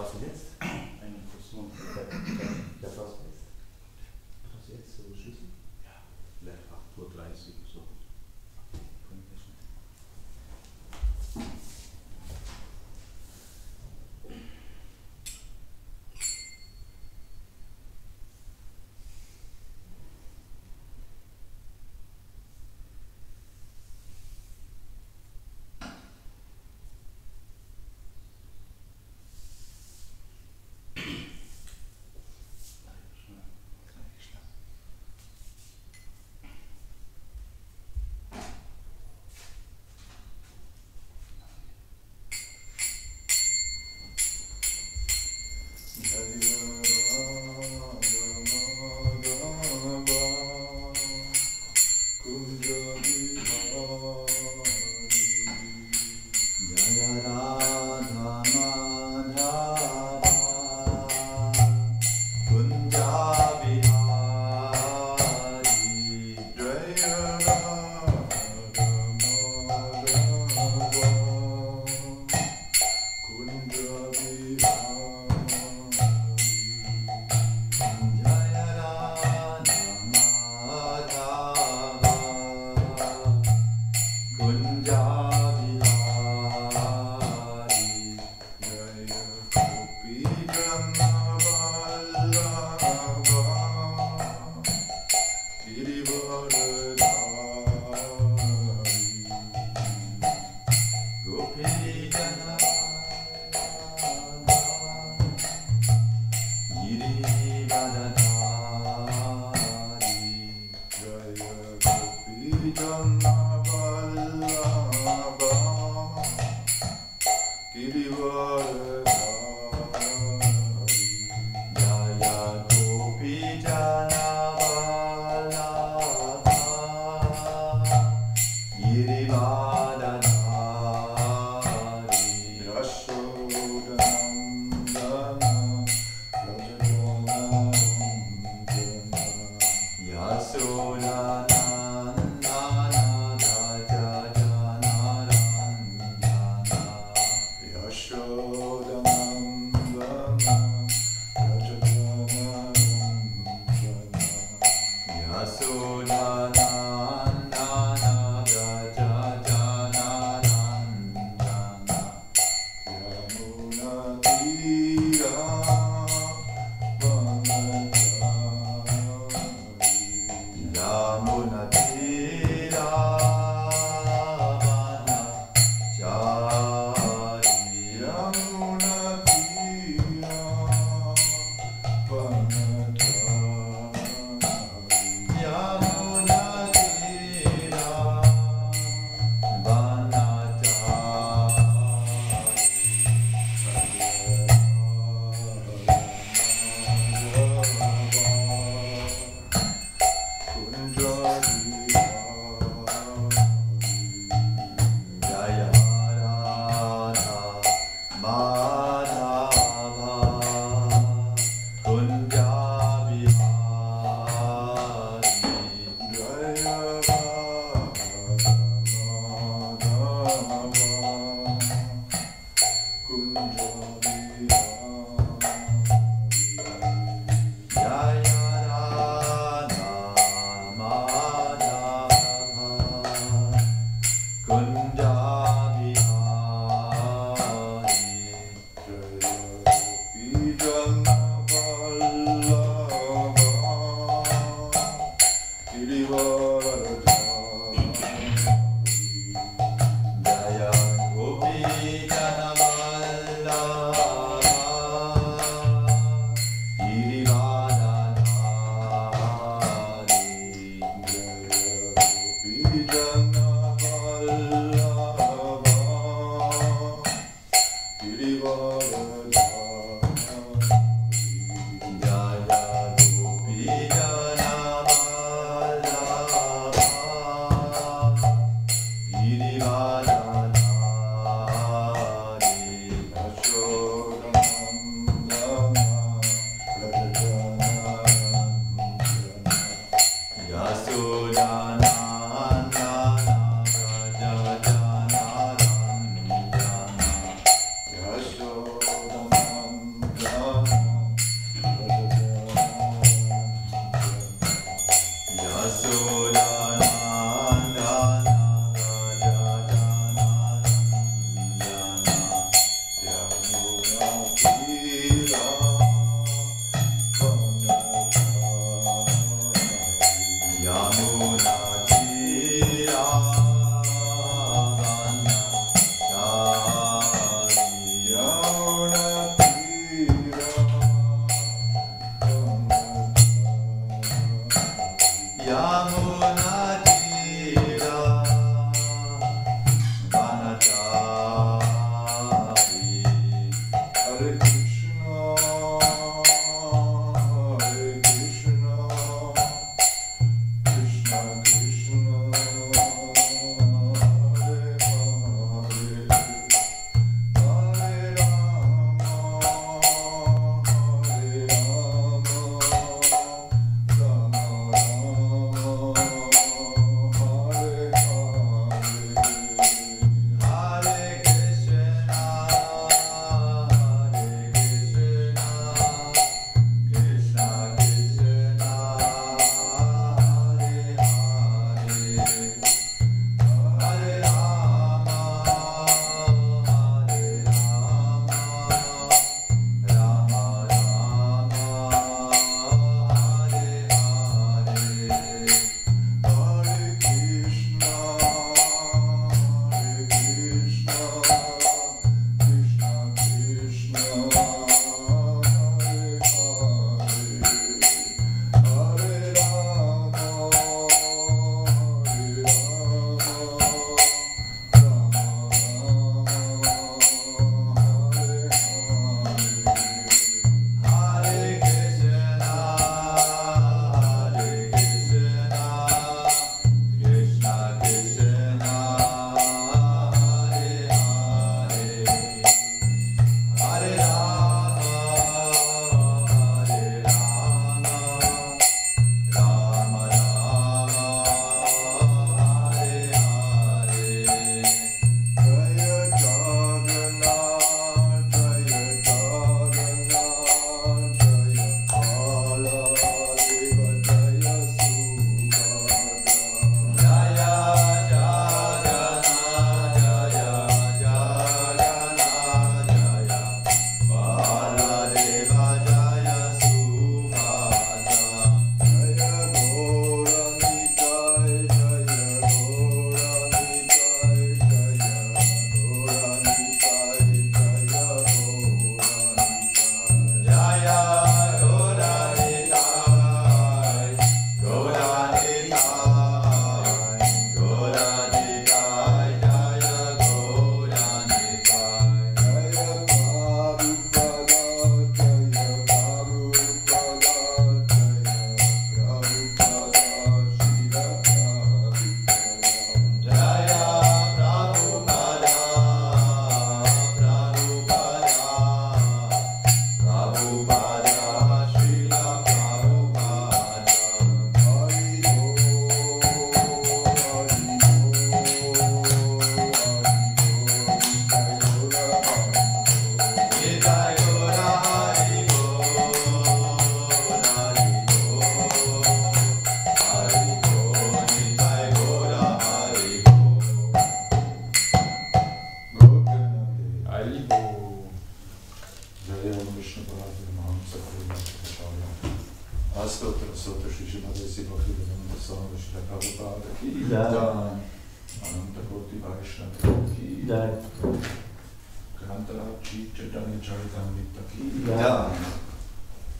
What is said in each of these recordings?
Was denn jetzt? Eine Fusion Das war's jetzt. Was jetzt? So Schlüssel? Ja, vielleicht 8:30 Uhr so.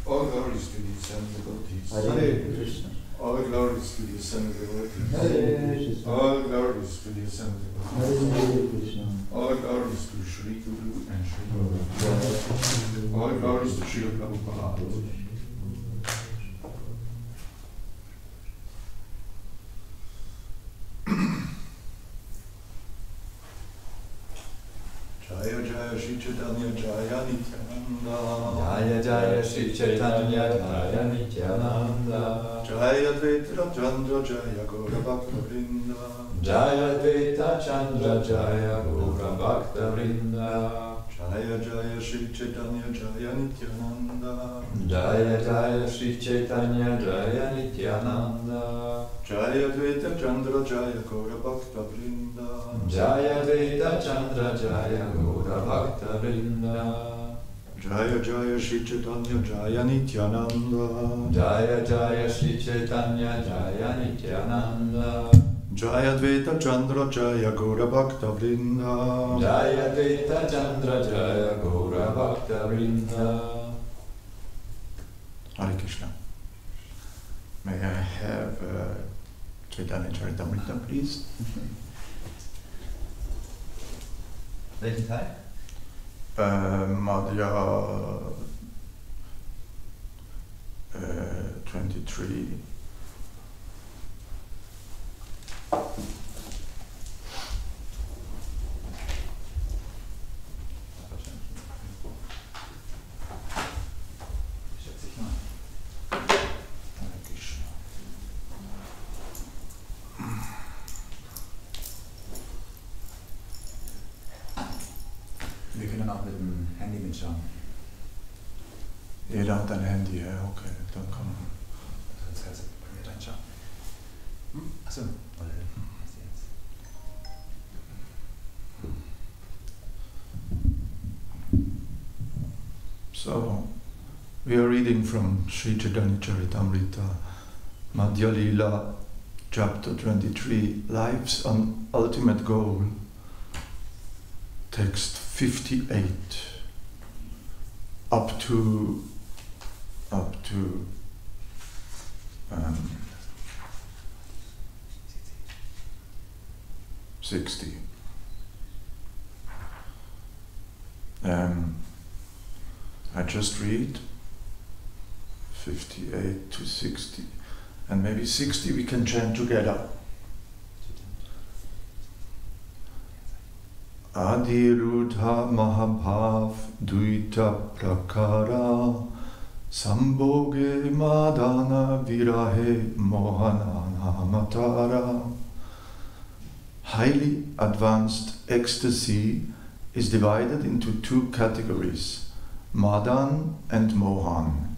All glories to the Son of the devotees. Hare Krishna. All glories to the Son of the devotees. Hare Krishna. All glories to the Son of the devotees. Hare Krishna. All glories to Shri Guru and Shri Guru. All glories to Shri Prabhupada. Jaya Jaya Shri Chaitanya Jaya Nityananda. Jaya Jaya Shri Chaitanya Jaya Nityananda. Jaya Dvaita Chandra Jaya Gaura Bhakta Vrinda. Jaya Dvaita Chandra Jaya Gaura Bhakta Vrinda. Jaya Jaya Shri Chaitanya Jaya Nityananda. Jaya Jaya Shri Chaitanya Jaya Nityananda. Jaya Dvaita Chandra Jaya Gaura Bhakta Vrinda. Jaya Dvaita Chandra Jaya Gaura Bhakta Vrinda. Jaya Jaya Shri Chaitanya Jaya Nityananda. Jaya Jaya Shri Chaitanya Jaya Nityananda. Jaya Dvaita Chandra Jaya Gaura Bhakta Vrinda. Jaya Dvaita Chandra Jaya Gaura Bhakta Vrinda. Hare Krishna. May I have Chaitanya Charitamrita, please? Welchen Teil? Madhya 23. Wir können auch mit dem Handy mitschauen. Jeder hat ein Handy, ja, okay, dann kann man. Jetzt kannst du bei mir reinschauen. Achso, was jetzt? So, we are reading from Sri Chaitanya Charitamrita, Madhya Lila, chapter 23, Life's Ultimate Goal, text 58, up to 60. I just read 58 to 60, and maybe 60 we can chant together. Adirudha Mahabhav Duita Prakara Sambhoge Madana Virahe Mohanana Matara. Highly advanced ecstasy is divided into two categories, Madan and Mohan.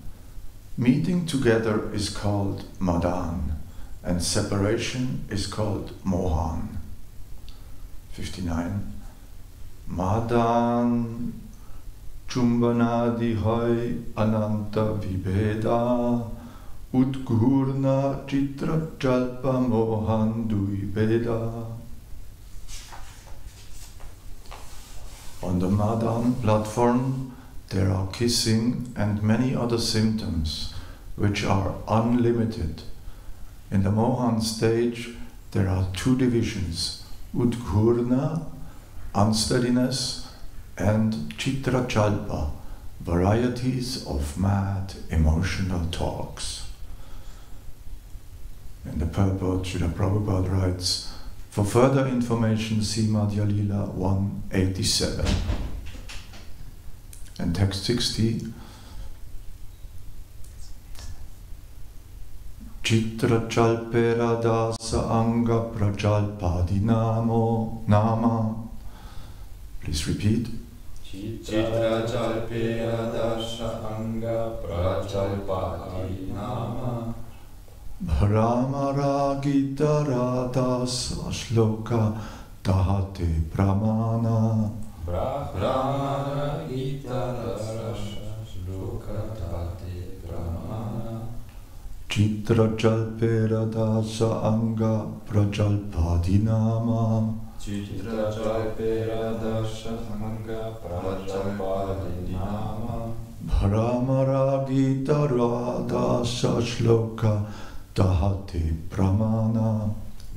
Meeting together is called Madan, and separation is called Mohan. 59. Madan Chumbanadi Hai Ananta Vibheda Utgurna Chitra Jalpa Mohan Duibeda. On the Madan platform, there are kissing and many other symptoms which are unlimited. In the Mohan stage, there are two divisions, Udghurna, unsteadiness, and Chitra Chalpa, varieties of mad emotional talks. In the purport, Srila Prabhupada writes, for further information, see Madhya Lila 187. And text 60. Chitra Chalpera Dasa Anga Prajalpadi Nama. Please repeat. Chitra Chalpera Dasa Anga Prajalpadi Nama. Brahmara Gita Radasa Shloka Tahate Pramana. Brahmara Gita Radasa Shloka Tahate Pramana. Chitra Jalpera Dasa Anga Prajalpadi Nama. Chitra Jalpera Dasa Anga Prajalpadi Nama. Brahmara Gita Radasa Shloka Tahate Pramana.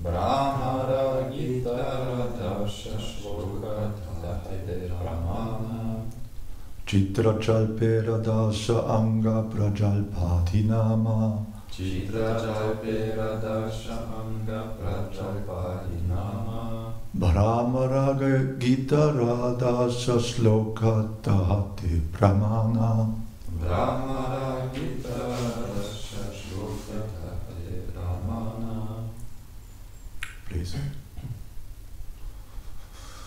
Brahmara Gita Radasa Shloka Tahate Pramana. Chitra Chalpera Dasa Anga Prajalpati Nama. Chitra Chalpera Dasa Anga Prajalpati Nama. Brahmara Gita Radasa Shloka Tahate Pramana. Brahmara Gita Radasa Shloka Tahate Pramana. Please.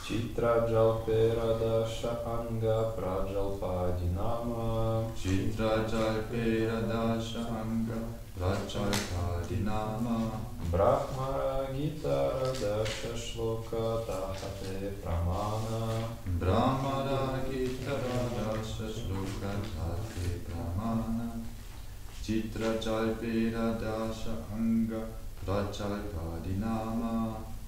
Chitra Jalpera Dasa Anga Prajalpadi Nama. Chitra Jalpera Dasa Anga Prajalpadi Nama. Brahmara Gita Radasa Shloka Tahate Pramana. Brahmara Gita Radasa Shloka Tahate Pramana. Chitra Jalpera Dasa Anga Prajalpadi Nama.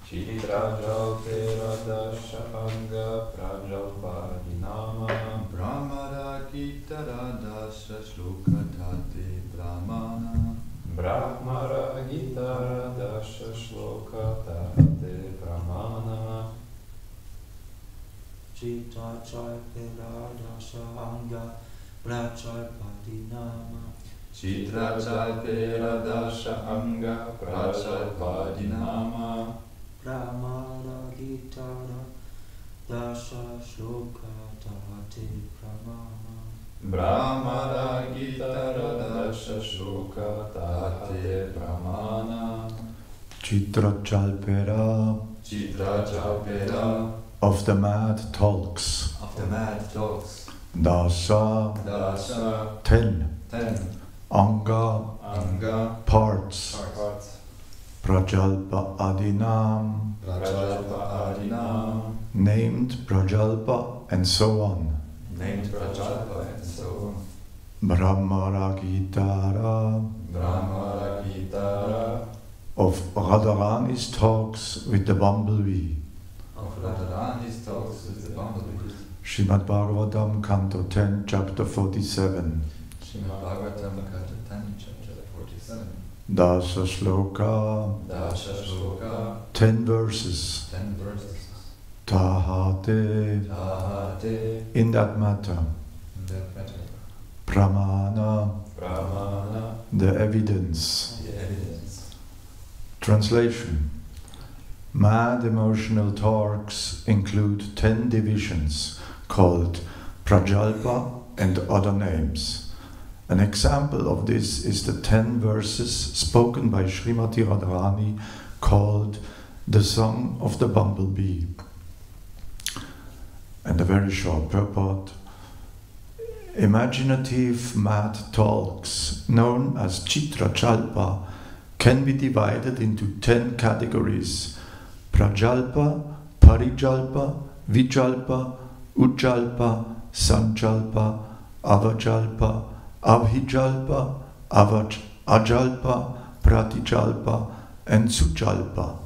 Chitra Jalpera Dasa Anga Prajalpadi Nama. Brahmara Gita Radasa Shloka Tahate Pramana. Brahmara Gita Radasa Shloka Tahate Pramana. Chitracharya Dasa Anga Prajalpadinama Chitracharya Dasa Anga Prajalpadinama Pramana Gitara Dasa Shloka Tahate Pramana Brahmara Gitara Dasa Shloka Tahate Pramana Chitrachalpera of the mad talks. Dasa 10 Anga parts. Prajalpa Adinam named Prajalpa and so on. Brahmara Gitara of Radharani's talks with the bumblebee. Srimad Bhagavatam, Canto 10, Chapter 47. Dasa Shloka, 10 verses. Tahate, in that matter. Pramana, the evidence. Translation. Mad emotional talks include 10 divisions called Prajalpa and other names. An example of this is the 10 verses spoken by Srimati Radharani called The Song of the Bumblebee. And a very short purport. Imaginative mad talks, known as Chitrachalpa, can be divided into 10 categories: Prajalpa, Parijalpa, Vijalpa, Ujjalpa, Sanjalpa, Avajalpa, Abhijalpa, Ajalpa, Pratijalpa, and Sujalpa.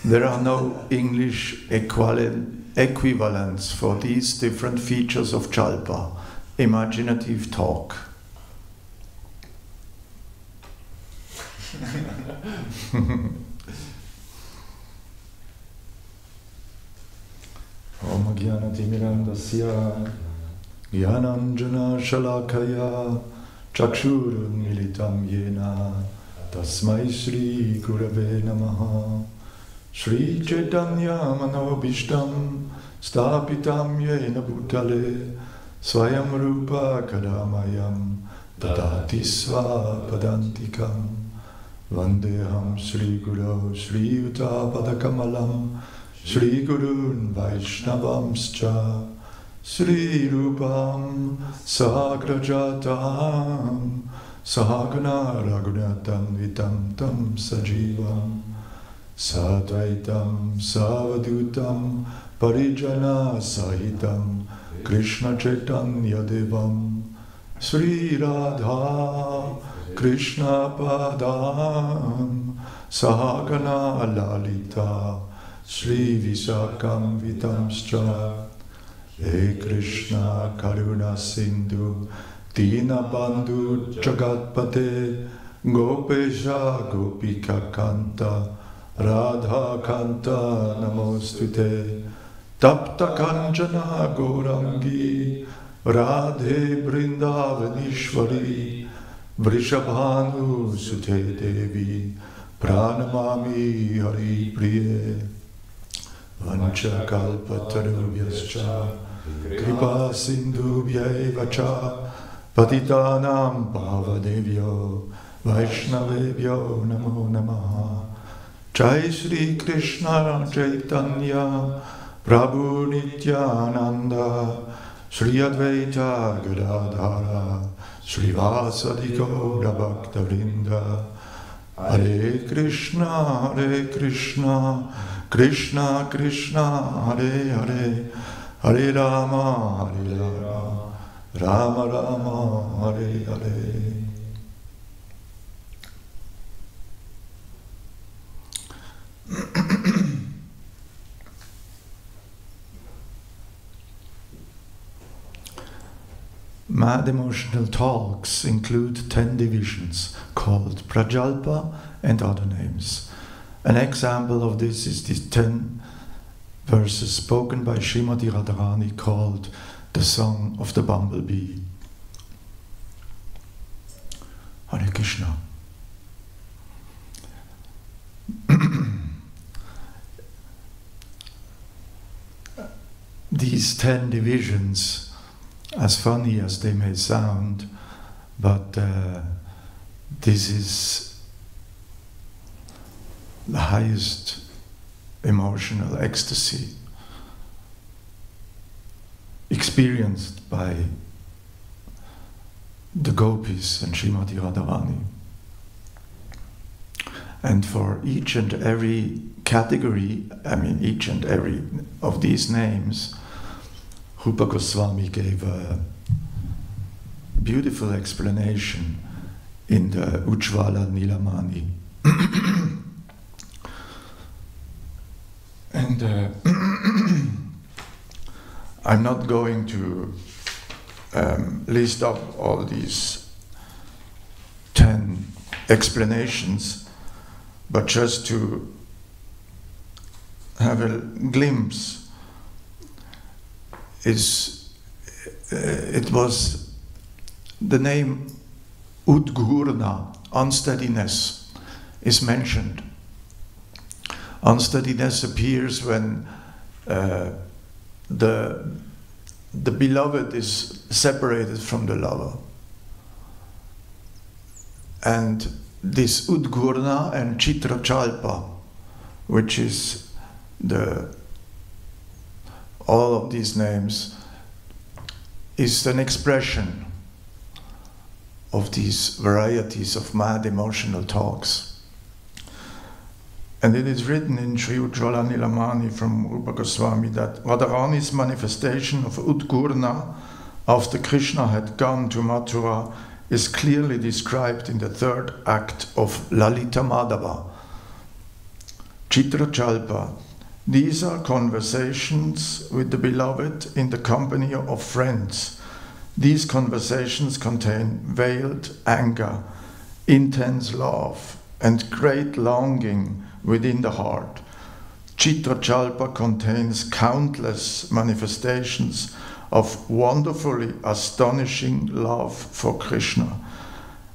There are no English equivalents for these different features of Jalpa, imaginative talk. Om Jnanatimirandasya Jnananjana Shalakaya Chakshurun Militam Yena Tasmai Shri Gurave Namaha Shri Chaitanya Manobishtam Stapitam Yena Bhutale Swayam Rupa Kadamayam Dadati Svapadantikam Vandeham Shri Guru Shri Yuta Padakamalam Shri Gurun Vaishnavamscha Shri Rupam Sagrajatam Sahagana Raghunatam Vitam Tam Sajivam Sadvaitam Savadutam Parijana Sahitam Krishna Chaitanya Devam Sri Radha Krishna Padam Sahagana Lalita Shri Visakam Vitamscha He Krishna Karuna Sindhu Dina Bandhu Jagatpate Gopesha Gopika Kanta Radha Kanta Namostute Tapta Kanchana Gaurangi Radhe Brindavanishwari Vrishabhanu Sute Devi Pranamami Hari Priye Vancha Kalpatarubhyascha Kripa Sindhubhyaiva cha Patitanam Pavadevyo Vaishnavebhyo Namo Namaha Jai Shri Krishna Chaitanya Prabhu Nityananda Shri Advaita Gadadhara Shri Vasadi Gaura Bhakta Vrinda Hare Krishna Krishna Krishna Hare Hare Hare Rama Rama Rama Hare Hare. Mad emotional talks include 10 divisions called Prajalpa and other names. An example of this is these 10 verses spoken by Srimati Radharani called the Song of the Bumblebee. Hare Krishna. These 10 divisions, as funny as they may sound, but this is the highest emotional ecstasy experienced by the gopis and Srimati Radharani. And for each and every category, each and every of these names, Rupa Goswami gave a beautiful explanation in the Ujjvala Nilamani. And I'm not going to list up all these 10 explanations, but just to have a glimpse. It was the name Udgurna, unsteadiness, is mentioned. Unsteadiness appears when the beloved is separated from the lover. And this Udgurna and Chitrachalpa, which is all of these names, is an expression of these varieties of mad emotional talks. And it is written in Sri Ujjvala Nilamani from Rupa Goswami that Radharani's manifestation of Udgurna after Krishna had gone to Mathura is clearly described in the 3rd act of Lalita Madhava. Chitrachalpa. These are conversations with the beloved in the company of friends. These conversations contain veiled anger, intense love, and great longing within the heart. Chitrachalpa contains countless manifestations of wonderfully astonishing love for Krishna.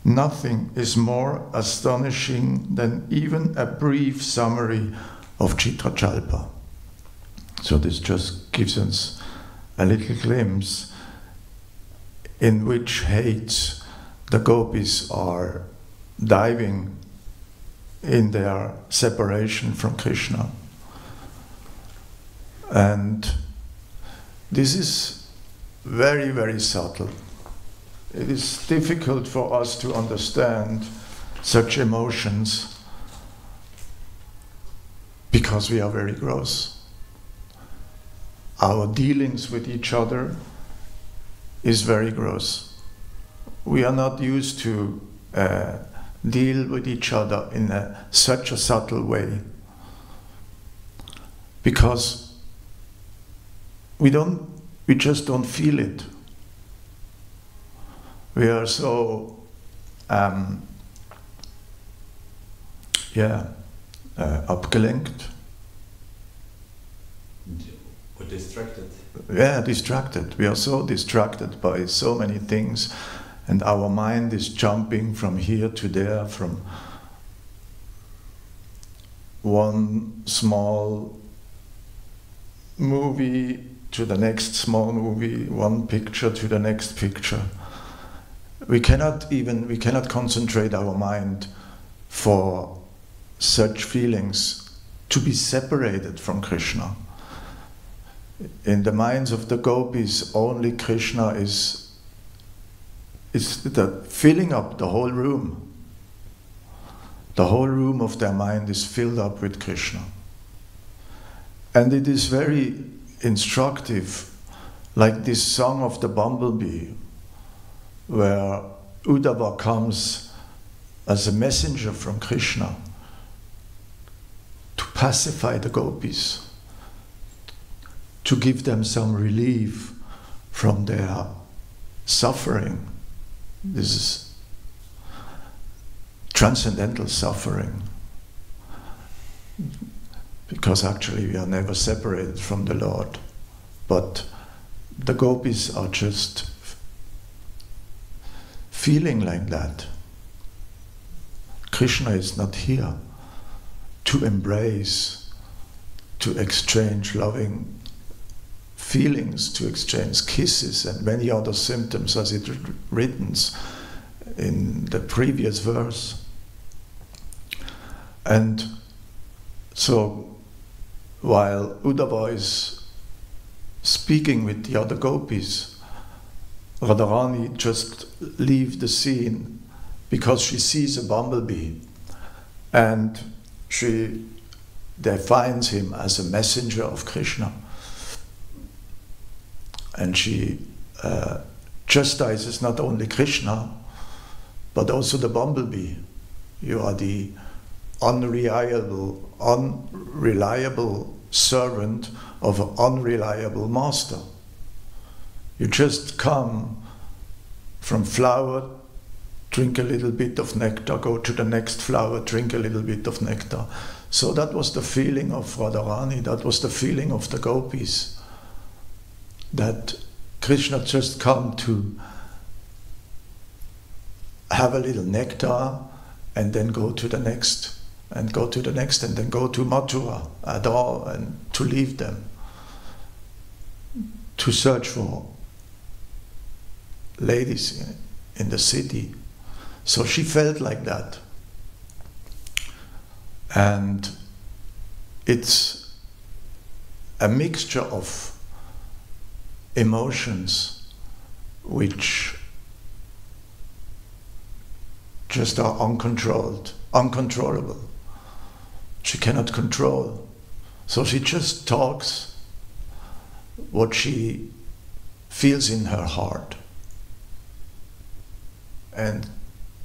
Nothing is more astonishing than even a brief summary of Chitrachalpa. So this just gives us a little glimpse in which heights the gopis are diving in their separation from Krishna. And this is very, very subtle. It is difficult for us to understand such emotions because we are very gross. Our dealings with each other is very gross. We are not used to deal with each other in such a subtle way because we just don't feel it. We are so abgelenkt. Or distracted. Yeah, distracted. We are so distracted by so many things, and our mind is jumping from here to there, from one small movie to the next small movie, one picture to the next picture. We cannot concentrate our mind for such feelings to be separated from Krishna. In the minds of the gopis, only Krishna is filling up the whole room. The whole room of their mind is filled up with Krishna. And it is very instructive, like this song of the bumblebee, where Uddhava comes as a messenger from Krishna to pacify the gopis, to give them some relief from their suffering. This is transcendental suffering. because actually we are never separated from the Lord. But the gopis are just feeling like that. Krishna is not here to embrace, to exchange loving feelings, to exchange kisses and many other symptoms as it written in the previous verse. And so while Uddhava is speaking with the other gopis, Radharani just leaves the scene because she sees a bumblebee and she defines him as a messenger of Krishna. And she chastises not only Krishna, but also the bumblebee. You are the unreliable servant of an unreliable master. You just come from flower, drink a little bit of nectar, go to the next flower, drink a little bit of nectar. So that was the feeling of Radharani, that was the feeling of the gopis, that Krishna just come to have a little nectar and then go to the next, and go to the next, and then go to Mathura, adore, and to leave them, to search for ladies in the city. So she felt like that. And it's a mixture of emotions which just are uncontrollable. She cannot control. So she just talks what she feels in her heart. And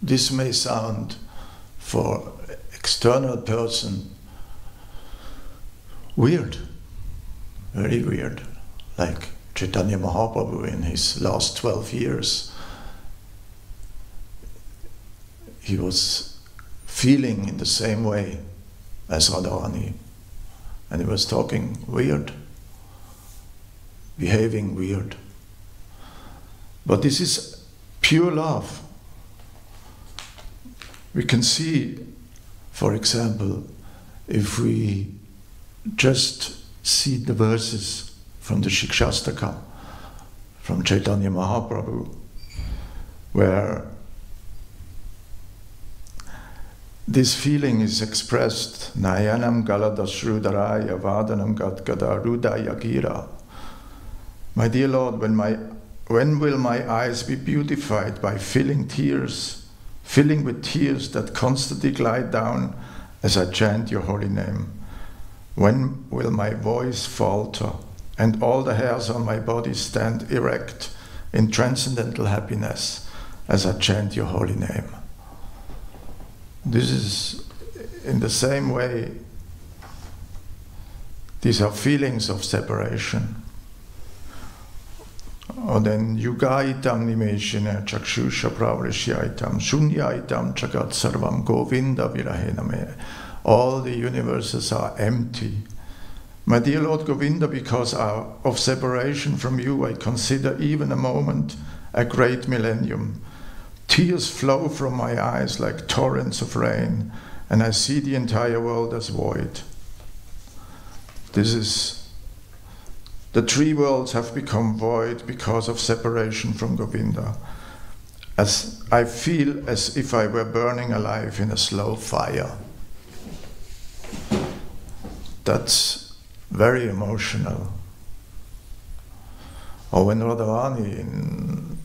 this may sound for external person weird, very weird, like Chaitanya Mahaprabhu in his last 12 years. He was feeling in the same way as Radharani, and he was talking weird, behaving weird. But this is pure love. We can see, for example, if we just see the verses from the Shikshastaka, from Chaitanya Mahaprabhu, where this feeling is expressed, Nayanam Galadashrudaraya Vadanam Gadgada Rudaya Gira. My dear Lord, when will my eyes be beautified by filling with tears that constantly glide down as I chant your holy name? When will my voice falter and all the hairs on my body stand erect in transcendental happiness as I chant your holy name? This is in the same way, these are feelings of separation. Or then yugaitam nimeshina chakshusha pravrishaitam shunyaitam chagat sarvam govinda virahename. All the universes are empty. My dear Lord Govinda, because of separation from you, I consider even a moment a great millennium. Tears flow from my eyes like torrents of rain, and I see the entire world as void. The three worlds have become void because of separation from Govinda, as I feel as if I were burning alive in a slow fire. That's very emotional. Or when Radharani,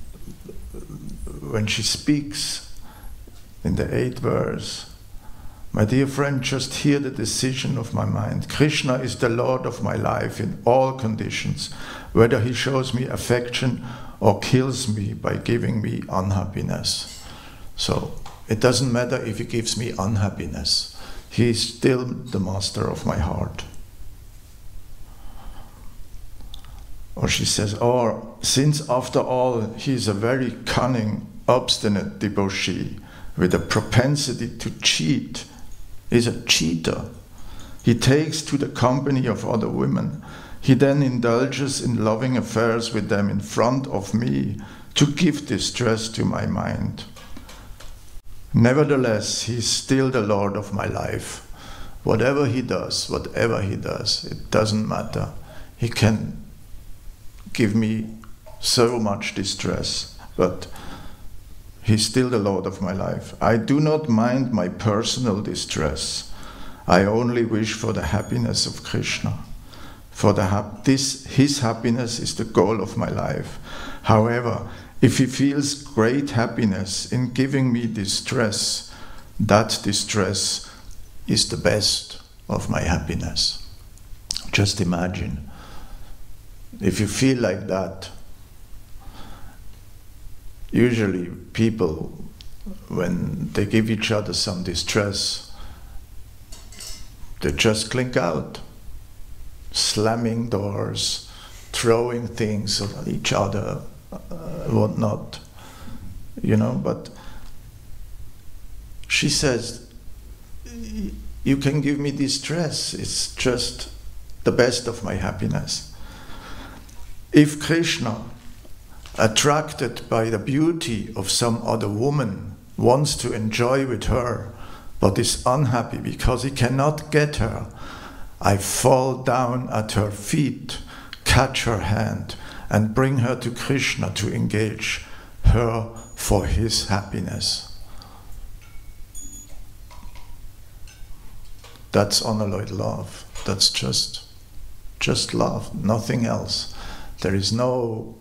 when she speaks in the 8th verse, my dear friend, just hear the decision of my mind. Krishna is the Lord of my life in all conditions, whether he shows me affection or kills me by giving me unhappiness. So it doesn't matter if he gives me unhappiness. He is still the master of my heart. Or she says, or since after all he is a very cunning, obstinate debauchee with a propensity to cheat, he's a cheater. He takes to the company of other women. He then indulges in loving affairs with them in front of me to give distress to my mind. Nevertheless, he is still the Lord of my life. Whatever he does, it doesn't matter. He can give me so much distress, but he's still the Lord of my life. I do not mind my personal distress. I only wish for the happiness of Krishna. His happiness is the goal of my life. However, if he feels great happiness in giving me distress, that distress is the best of my happiness. Just imagine, if you feel like that. Usually people, when they give each other some distress, they just clink out, slamming doors, throwing things at each other, whatnot, but she says, you can give me distress, it's just the best of my happiness. If Krishna, attracted by the beauty of some other woman, wants to enjoy with her, but is unhappy because he cannot get her, I fall down at her feet, catch her hand, and bring her to Krishna to engage her for his happiness. That's unalloyed love. That's just love, nothing else. There is no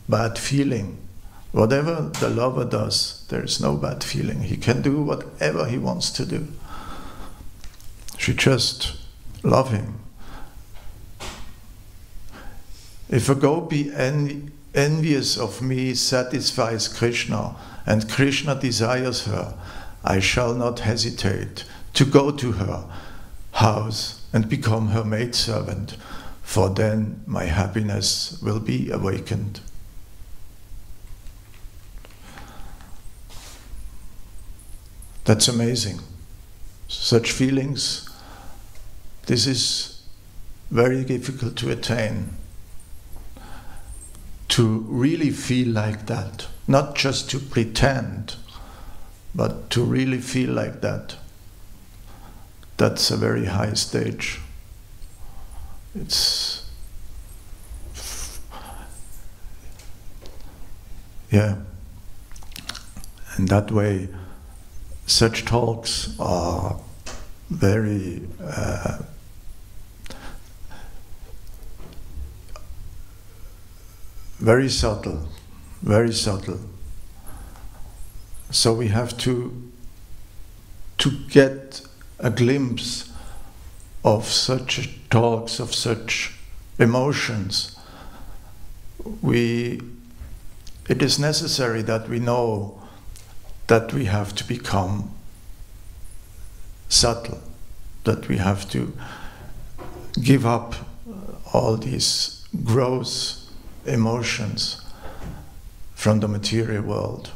bad feeling. Whatever the lover does, there is no bad feeling. He can do whatever he wants to do. She just loves him. If a gopi envious of me satisfies Krishna, and Krishna desires her, I shall not hesitate to go to her house and become her maidservant, for then my happiness will be awakened. That's amazing. Such feelings, this is very difficult to attain. To really feel like that, not just to pretend, but to really feel like that. That's a very high stage. It's, yeah. And that way, such talks are very very subtle, very subtle. So we have to get a glimpse of such talks, of such emotions. It is necessary that we know that we have to become subtle, that we have to give up all these gross emotions from the material world.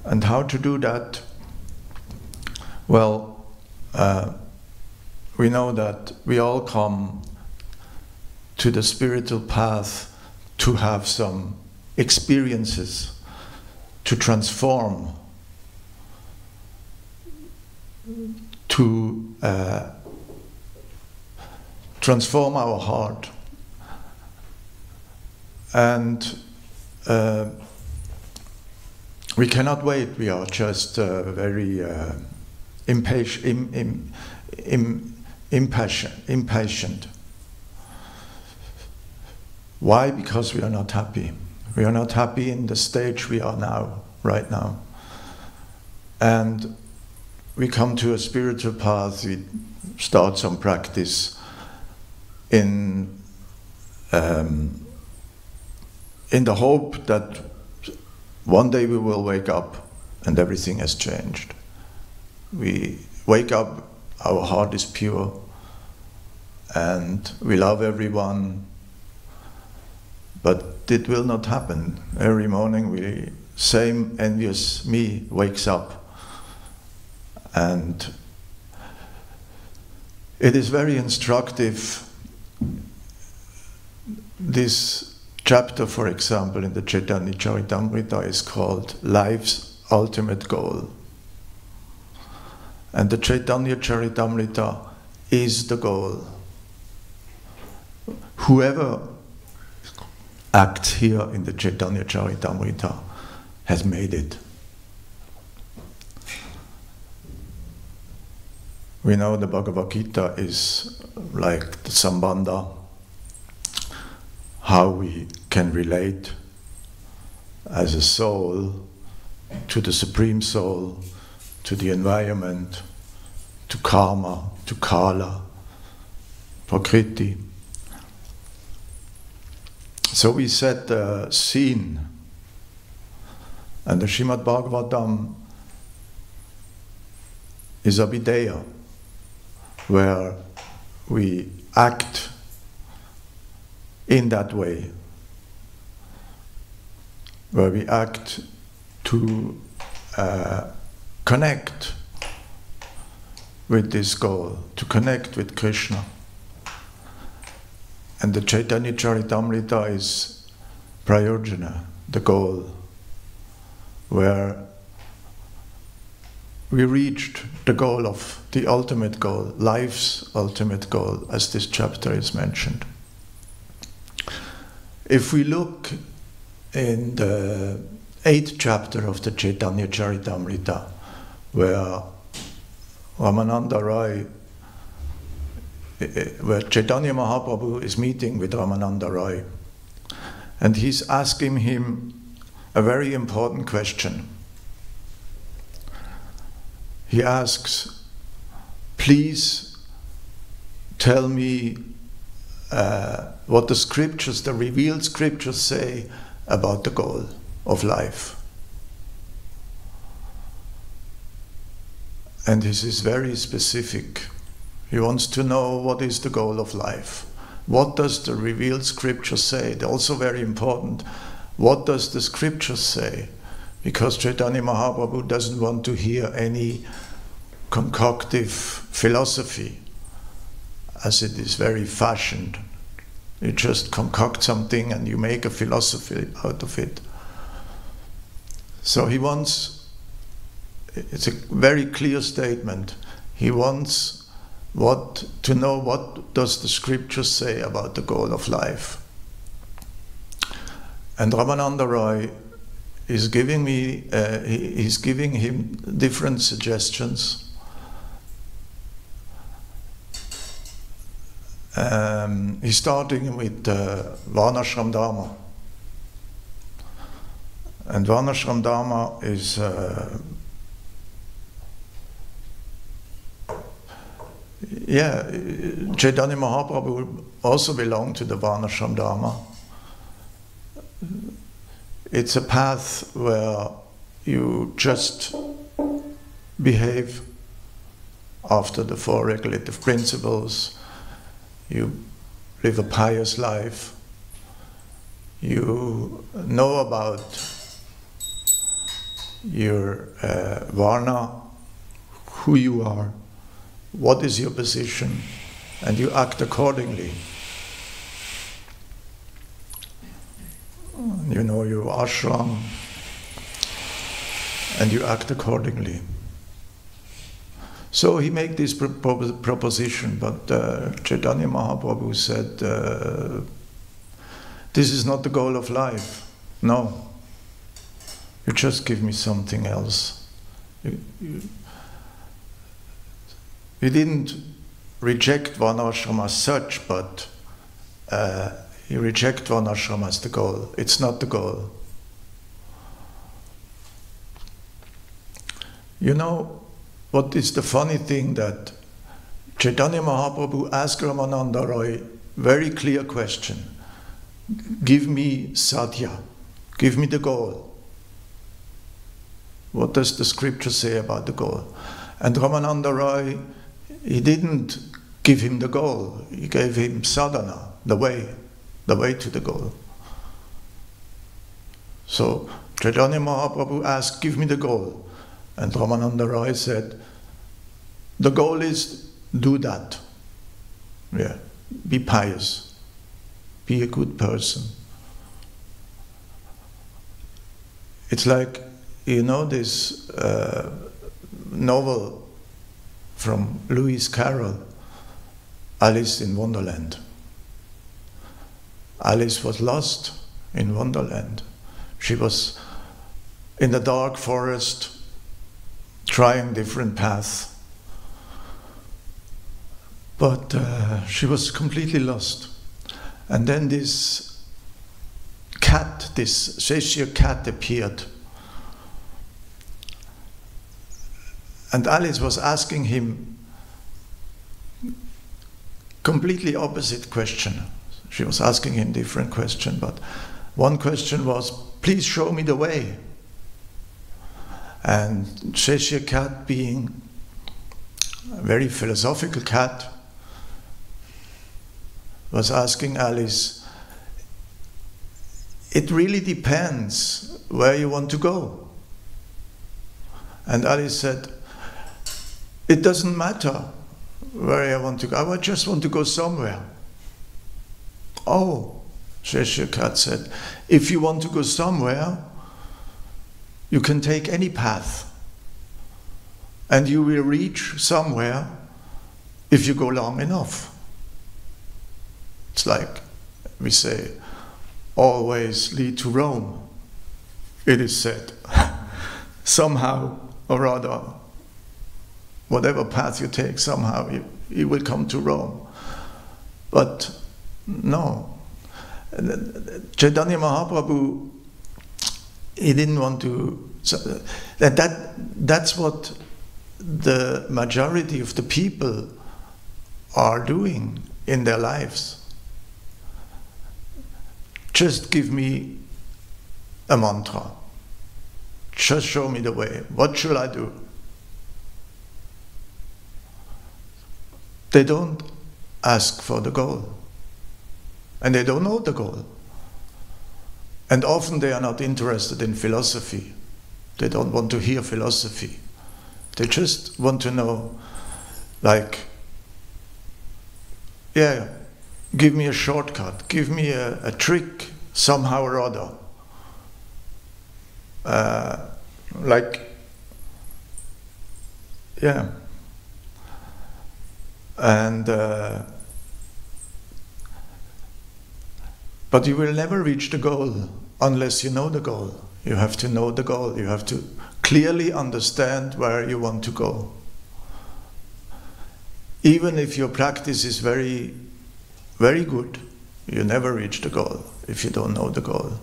And how to do that? Well, we know that we all come to the spiritual path to have some experiences, to transform, to transform our heart. And we cannot wait. We are just very impatient. Why? Because we are not happy. We are not happy in the stage we are now, right now. And we come to a spiritual path, we start some practice in the hope that one day we will wake up and everything has changed. We wake up, our heart is pure, and we love everyone, but it will not happen. Every morning, same envious me wakes up, and It is very instructive. This chapter, for example, in the Chaitanya Charitamrita is called Life's Ultimate Goal. And the Chaitanya Charitamrita is the goal. Whoever acts here in the Chaitanya Charitamrita has made it. We know the Bhagavad Gita is like the Sambandha, how we can relate as a soul to the Supreme Soul, to the environment, to karma, to kala, prakriti. So we set the scene, and the Srimad Bhagavatam is a videya, where we act in that way, where we act to connect with this goal, to connect with Krishna. And the Chaitanya Charitamrita is prayojana, the goal, where we reached the goal of the ultimate goal, life's ultimate goal, as this chapter is mentioned. If we look in the 8th chapter of the Chaitanya Charitamrita, where Ramananda Rai, where Chaitanya Mahaprabhu is meeting with Ramananda Rai, and he's asking him a very important question. He asks, please tell me what the scriptures, the revealed scriptures say about the goal of life. And this is very specific. He wants to know what is the goal of life. What does the revealed scripture say? Also very important, what does the scripture say? Because Chaitanya Mahaprabhu doesn't want to hear any concoctive philosophy, as it is very fashioned. You just concoct something and you make a philosophy out of it. So he wants, it's a very clear statement, he wants to know what does the scripture say about the goal of life. And Ramananda Rai is giving him different suggestions. He's starting with Varnashram Dharma. And Varnashram Dharma is Chaitanya Mahaprabhu also belonged to the Varnashram Dharma. It's a path where you just behave after the 4 regulative principles. You live a pious life. You know about your Varna, who you are, what is your position, and you act accordingly. You know your ashram, and you act accordingly. So he made this proposition, but Chaitanya Mahaprabhu said, this is not the goal of life. No. You just give me something else. He didn't reject Varnashram as such, but he rejected Varnashram as the goal. It's not the goal. You know, what is the funny thing, that Chaitanya Mahaprabhu asked Ramananda Rai very clear question. Give me sadhya, give me the goal. What does the scripture say about the goal? And Ramananda Rai, he didn't give him the goal, he gave him sadhana, the way to the goal. So Chaitanya Mahaprabhu asked, give me the goal. And Ramananda Rai said, the goal is do that. Yeah. Be pious. Be a good person. It's like, you know, this novel from Lewis Carroll, Alice in Wonderland. Alice was lost in Wonderland. She was in the dark forest, trying different paths. But she was completely lost. And then this cat, this Cheshire cat appeared. And Alice was asking him completely opposite question. She was asking him different question, but one question was, please show me the way. And Cheshire cat, being a very philosophical cat, was asking Alice, it really depends where you want to go. And Alice said, it doesn't matter where I want to go, I just want to go somewhere. Oh, Cheshire cat said, if you want to go somewhere, you can take any path, and you will reach somewhere if you go long enough. It's like we say, always lead to Rome, it is said. Somehow or other, whatever path you take, somehow you will come to Rome. But no. Chaitanya Mahaprabhu, he didn't want to. That's what the majority of the people are doing in their lives. Just give me a mantra. Just show me the way. What shall I do? They don't ask for the goal. And they don't know the goal. And often they are not interested in philosophy. They don't want to hear philosophy. They just want to know, like, yeah, give me a shortcut, give me a trick somehow or other. Yeah. And but you will never reach the goal unless you know the goal. You have to know the goal. You have to clearly understand where you want to go. Even if your practice is very, very good, you never reach the goal if you don't know the goal.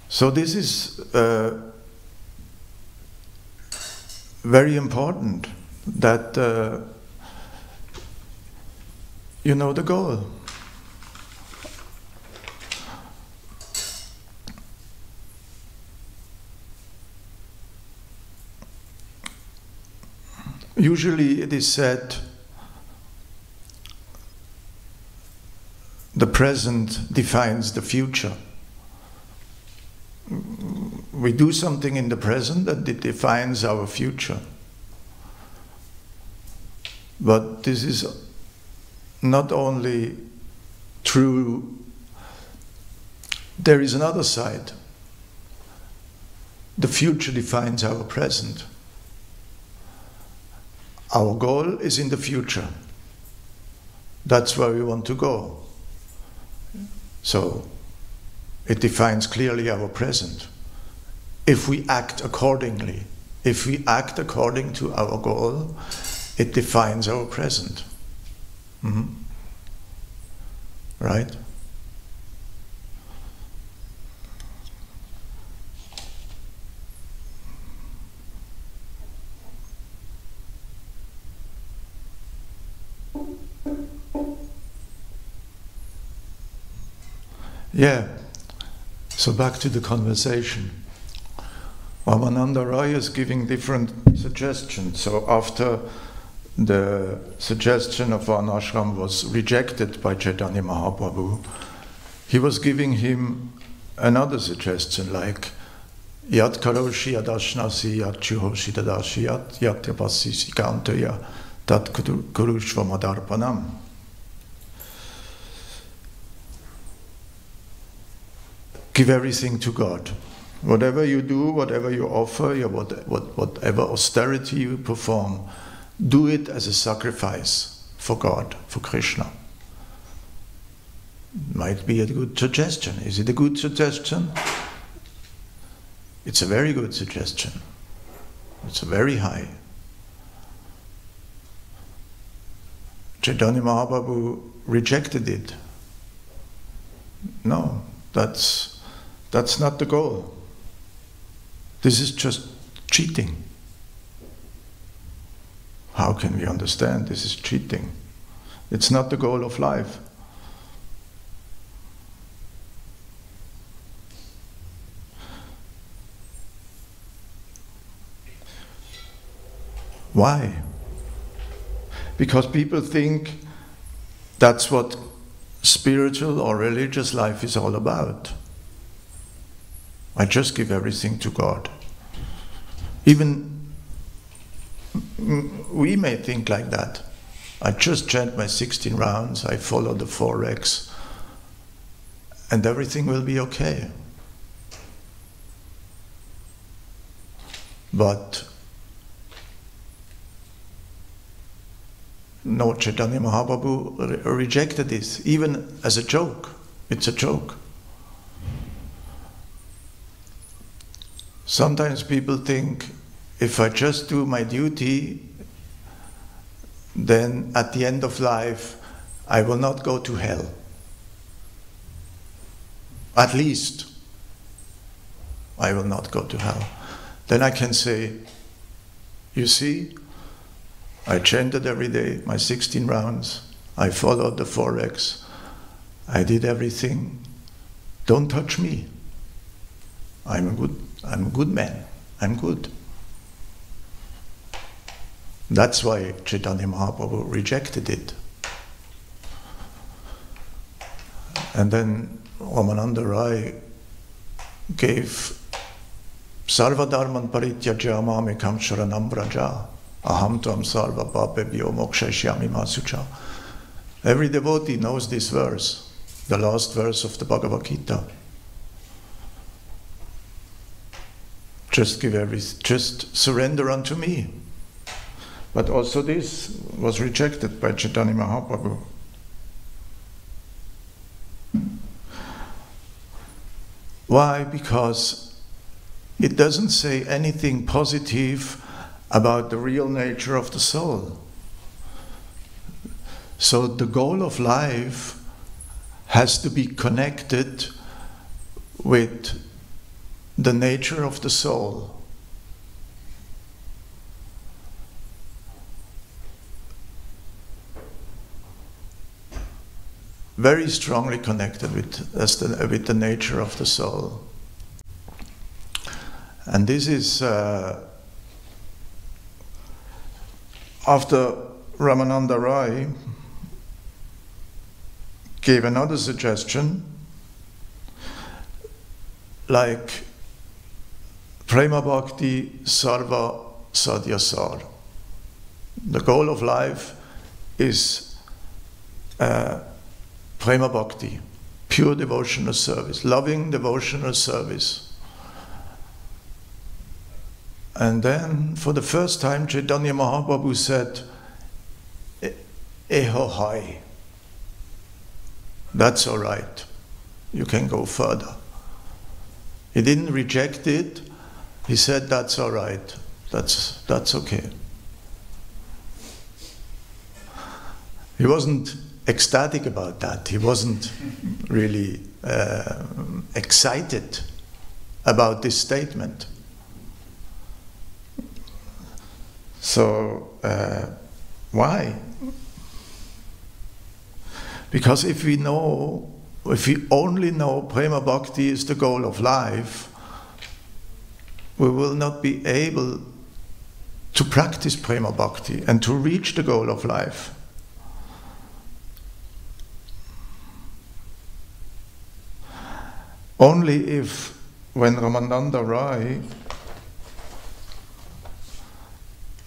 So this is very important, that you know the goal. Usually it is said the present defines the future. We do something in the present and it defines our future. But this is not only true, there is another side. The future defines our present. Our goal is in the future. That's where we want to go. So it defines clearly our present. If we act accordingly, if we act according to our goal, it defines our present. Mm-hmm. Right? Yeah. So back to the conversation. Ramananda Roy is giving different suggestions. So after the suggestion of Varnashram was rejected by Chaitanya Mahaprabhu, he was giving him another suggestion, like Yat karoshi yadashnasi yat chuhoshi tadashi yat yapasisi kantaya Tat Kurushvamadarpanam. Give everything to God. Whatever you do, whatever you offer, whatever austerity you perform, do it as a sacrifice for God, for Krishna. Might be a good suggestion. Is it a good suggestion? It's a very good suggestion. It's very high. Chaitanya Mahaprabhu rejected it. No, that's not the goal. This is just cheating. How can we understand this is cheating? It's not the goal of life. Why? Because people think that's what spiritual or religious life is all about. I just give everything to God. Even we may think like that. I just chant my 16 rounds, I follow the 4 regs, and everything will be okay. But no, Chaitanya Mahaprabhu rejected this, even as a joke. It's a joke. Sometimes people think, if I just do my duty, then at the end of life, I will not go to hell. At least, I will not go to hell. Then I can say, you see, I chanted every day, my 16 rounds, I followed the 4 regs, I did everything. Don't touch me. I'm a good man. I'm good. That's why Chaitanya Mahaprabhu rejected it. And then Ramananda Rai gave Sarva Dharman Parityajya Mamekam Sharanam Braja Aham Tvam Sarva Papebhyo Mokshayashyami Masucha. Every devotee knows this verse, the last verse of the Bhagavad Gita. Just surrender unto me. But also this was rejected by Chaitanya Mahaprabhu. Why? Because it doesn't say anything positive about the real nature of the soul. So the goal of life has to be connected with the nature of the soul. Very strongly connected with the nature of the soul. And this is after Ramananda Rai gave another suggestion, like Prema Bhakti Sarva Sadhyasar. The goal of life is Prema Bhakti, pure devotional service, loving devotional service. And then, for the first time, Chaitanya Mahaprabhu said, Eho hai. That's all right. You can go further. He didn't reject it. He said, that's all right. That's okay. He wasn't ecstatic about that. He wasn't really excited about this statement. So, why? Because if we only know Prema Bhakti is the goal of life, we will not be able to practice Prema Bhakti and to reach the goal of life. Only if, when Ramananda Rai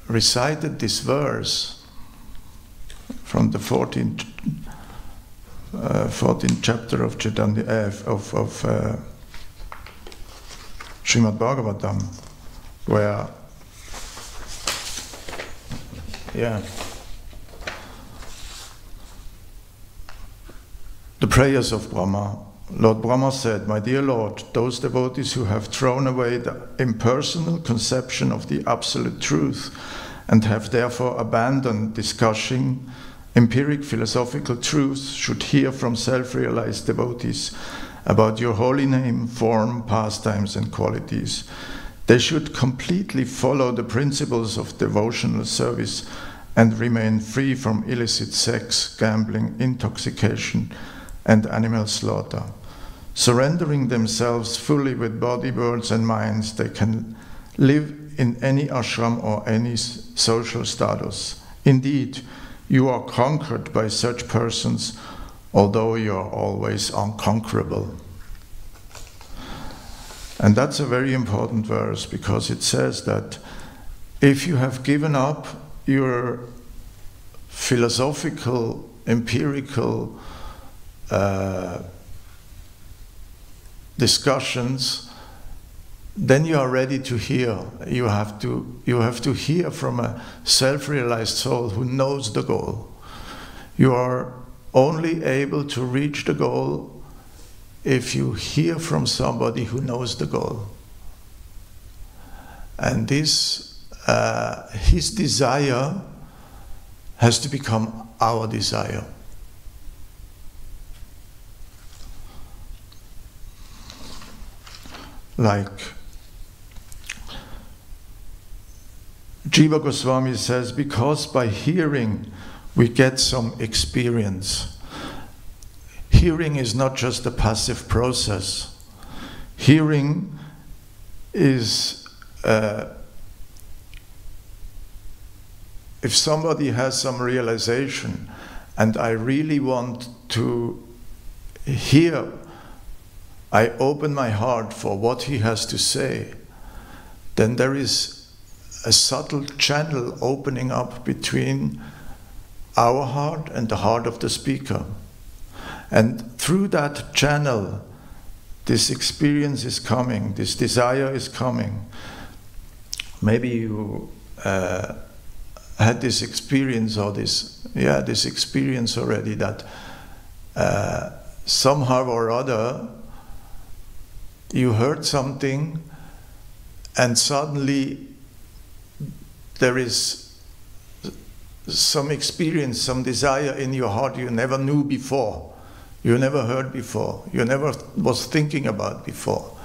recited this verse, from the 14th chapter of Chaitanya of Srimad Bhagavatam, where the prayers of Brahma. Lord Brahma said, "My dear Lord, those devotees who have thrown away the impersonal conception of the absolute truth and have therefore abandoned discussing empiric philosophical truths should hear from self-realized devotees about your holy name, form, pastimes, and qualities. They should completely follow the principles of devotional service and remain free from illicit sex, gambling, intoxication, and animal slaughter. Surrendering themselves fully with body, words, and minds, they can live in any ashram or any social status. Indeed, you are conquered by such persons, although you are always unconquerable." And that's a very important verse, because it says that if you have given up your philosophical, empirical discussions, then you are ready to hear. You have to hear from a self-realized soul who knows the goal. You are only able to reach the goal if you hear from somebody who knows the goal. And this, his desire has to become our desire. Like Jiva Goswami says, because by hearing we get some experience. Hearing is not just a passive process. Hearing is, if somebody has some realization and I really want to hear, I open my heart for what he has to say, then there is a subtle channel opening up between our heart and the heart of the speaker. And through that channel, this experience is coming, this desire is coming. Maybe you had this experience or this experience already that somehow or other you heard something and suddenly there is some experience, some desire in your heart you never knew before, you never heard before, you never was thinking about before.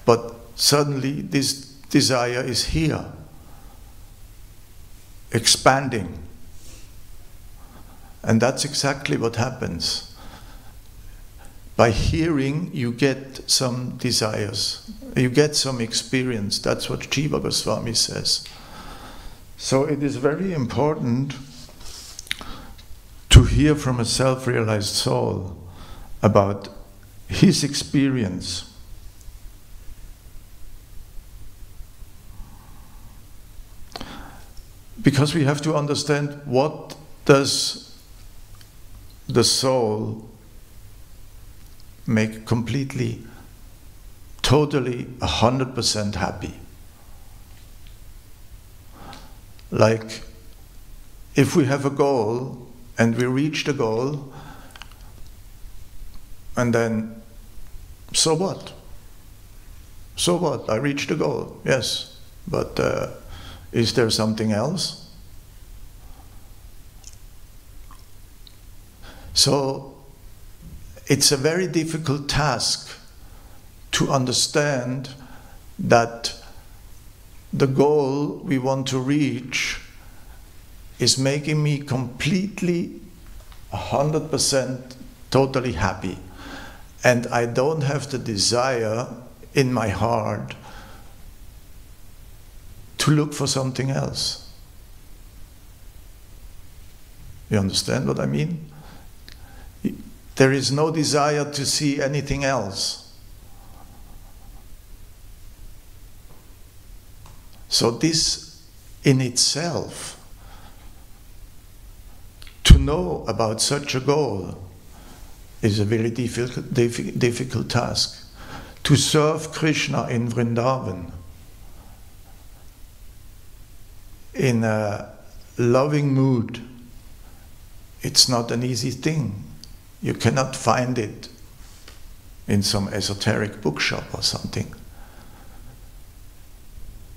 But suddenly this desire is here, expanding. And that's exactly what happens. By hearing, you get some desires, you get some experience. That's what Jiva Goswami says. So it is very important to hear from a self-realized soul about his experience. Because we have to understand, what does the soul make completely, totally, 100% happy? Like, if we have a goal and we reach the goal, and then, so what? So what? I reached the goal, yes, but is there something else? So it's a very difficult task to understand that the goal we want to reach is making me completely 100% totally happy, and I don't have the desire in my heart to look for something else. You understand what I mean? There is no desire to see anything else. So this in itself To know about such a goal is a very difficult task. To serve Krishna in Vrindavan in a loving mood, it's not an easy thing. You cannot find it in some esoteric bookshop or something.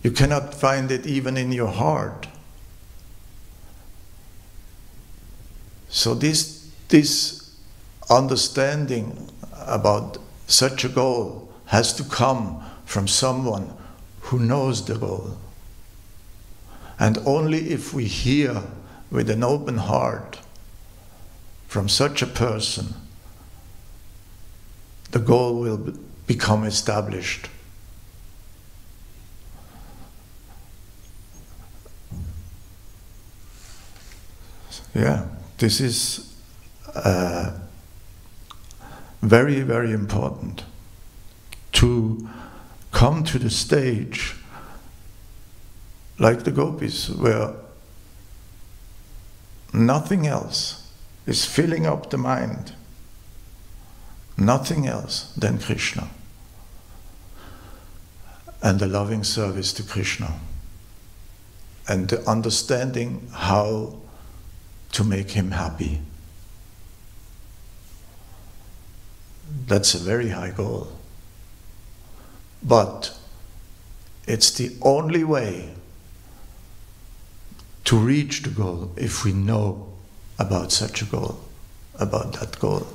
You cannot find it even in your heart. So this understanding about such a goal has to come from someone who knows the goal. And only if we hear with an open heart from such a person, the goal will become established. Yeah, this is very, very important to come to the stage like the gopis, where nothing else is filling up the mind, nothing else than Krishna and the loving service to Krishna and the understanding how to make him happy. That's a very high goal. But it's the only way to reach the goal if we know about such a goal, about that goal.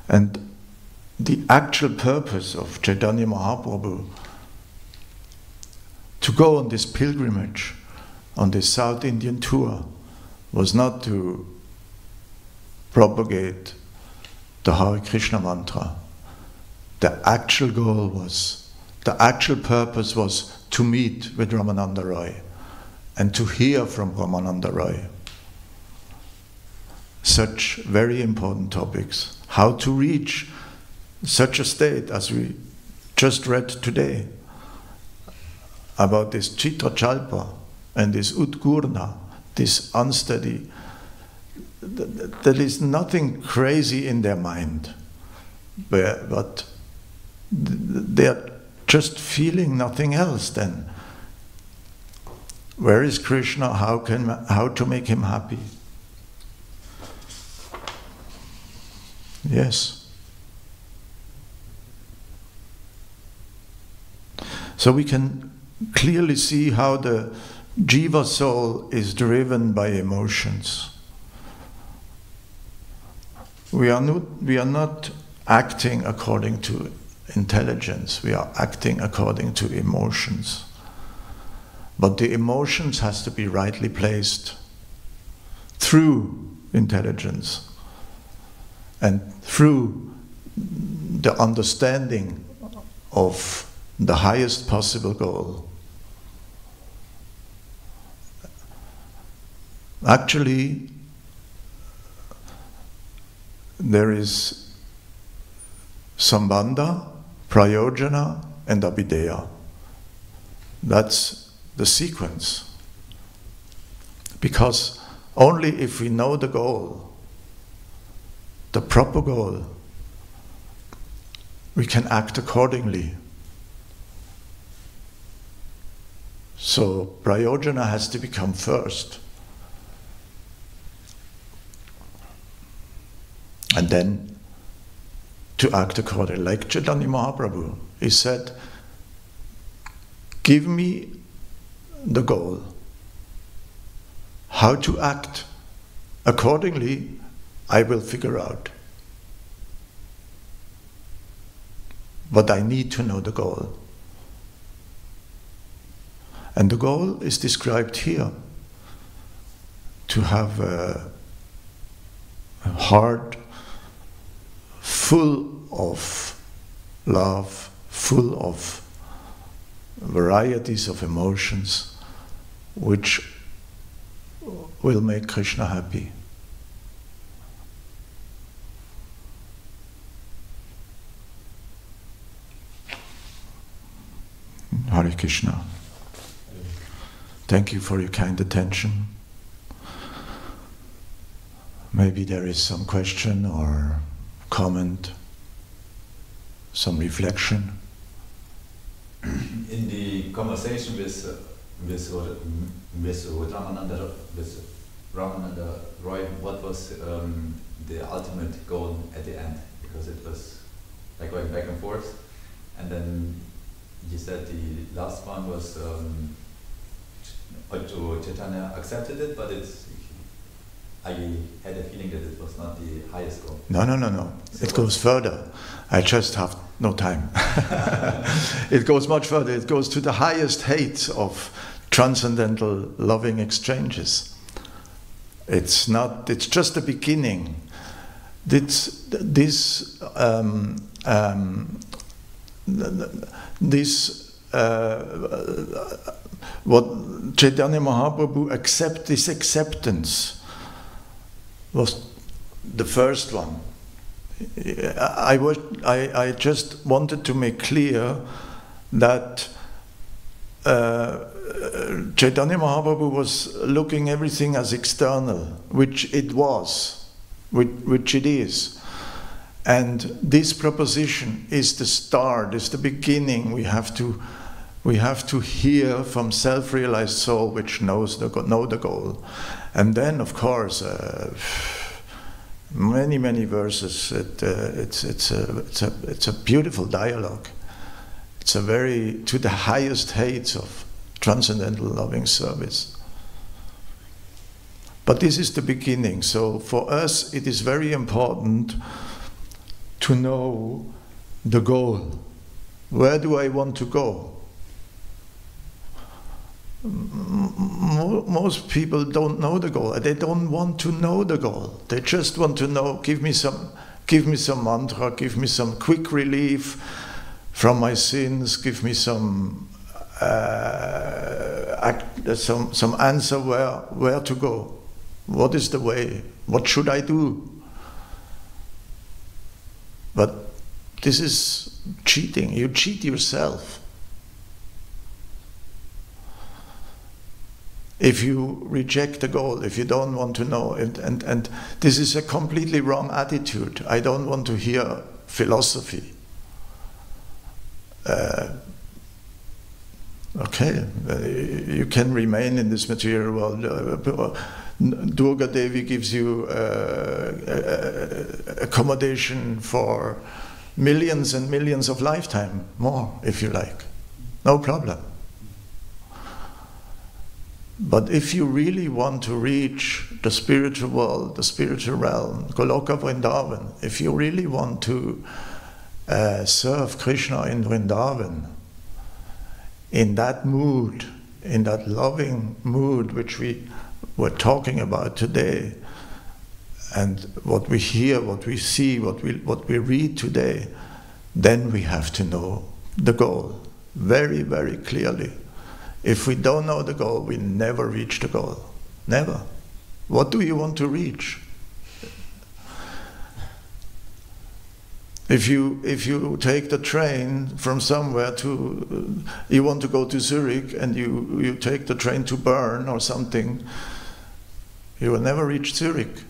And the actual purpose of Chaitanya Mahaprabhu to go on this pilgrimage, on this South Indian tour, was not to propagate the Hare Krishna mantra. The actual goal was, the actual purpose was to meet with Ramananda Roy and to hear from Ramananda Roy such very important topics. How to reach such a state as we just read today about this Chitrachalpa and this Udgurna, this unsteady. There is nothing crazy in their mind, but they're just feeling nothing else then. Where is Krishna? How to make him happy? Yes. So we can clearly see how the Jiva soul is driven by emotions. We are not acting according to intelligence, we are acting according to emotions. But the emotions has to be rightly placed through intelligence and through the understanding of the highest possible goal. Actually, there is Sambandha, Prayojana, and Abhideya. That's the sequence. Because only if we know the goal, the proper goal, we can act accordingly. So Prayojana has to become first. And then to act accordingly. Like Chaitanya Mahaprabhu, he said, give me the goal. How to act accordingly, I will figure out. But I need to know the goal. And the goal is described here. To have a heart full of love, full of varieties of emotions, which will make Krishna happy. Krishna. Thank you for your kind attention. Maybe there is some question or comment, some reflection. In the conversation with Ramananda Roy, what was the ultimate goal at the end? Because it was like going back and forth, and then you said the last one was Chaitanya accepted it, but I had a feeling that it was not the highest goal. No. So it goes further. I just have no time. It goes much further. It goes to the highest heights of transcendental loving exchanges. It's just the beginning. What Chaitanya Mahaprabhu this acceptance was the first one. I just wanted to make clear that Chaitanya Mahaprabhu was looking everything as external, which it was, which it is. And this proposition is the start, is the beginning. We have to hear from self-realized soul which know the goal. And then, of course, many verses. It's a beautiful dialogue. It's to the highest heights of transcendental loving service. But this is the beginning. So for us, it is very important to know the goal. Where do I want to go? Most people don't know the goal. They don't want to know the goal. They just want to know, give me some mantra, give me some quick relief from my sins, give me some answer where to go. What is the way? What should I do? But this is cheating. You cheat yourself. If you reject the goal, if you don't want to know, and this is a completely wrong attitude. I don't want to hear philosophy. Okay, you can remain in this material world. Durga Devi gives you accommodation for millions and millions of lifetime more, if you like. No problem. But if you really want to reach the spiritual world, the spiritual realm, Goloka Vrindavan, if you really want to serve Krishna in Vrindavan, in that mood, in that loving mood which we were talking about today, and what we hear, what we see, what we read today, then we have to know the goal very, very clearly. If we don't know the goal, we never reach the goal. Never. What do you want to reach? If you take the train from somewhere you want to go to Zurich, and you take the train to Bern or something, you will never reach Zurich.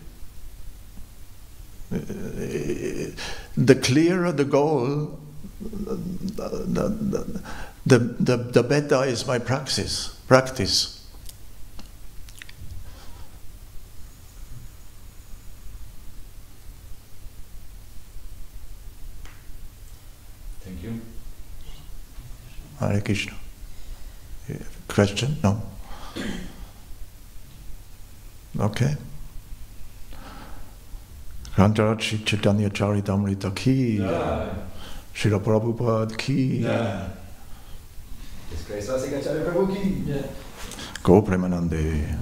The clearer the goal, the better is my practice. Thank you. Hare Krishna. Question? No? Okay. Grantaraj Shri Chaitanya Charitamrita ki. Srila Prabhupada ki. His Grace Rasikacharya Prabhu ki. Go Premanande.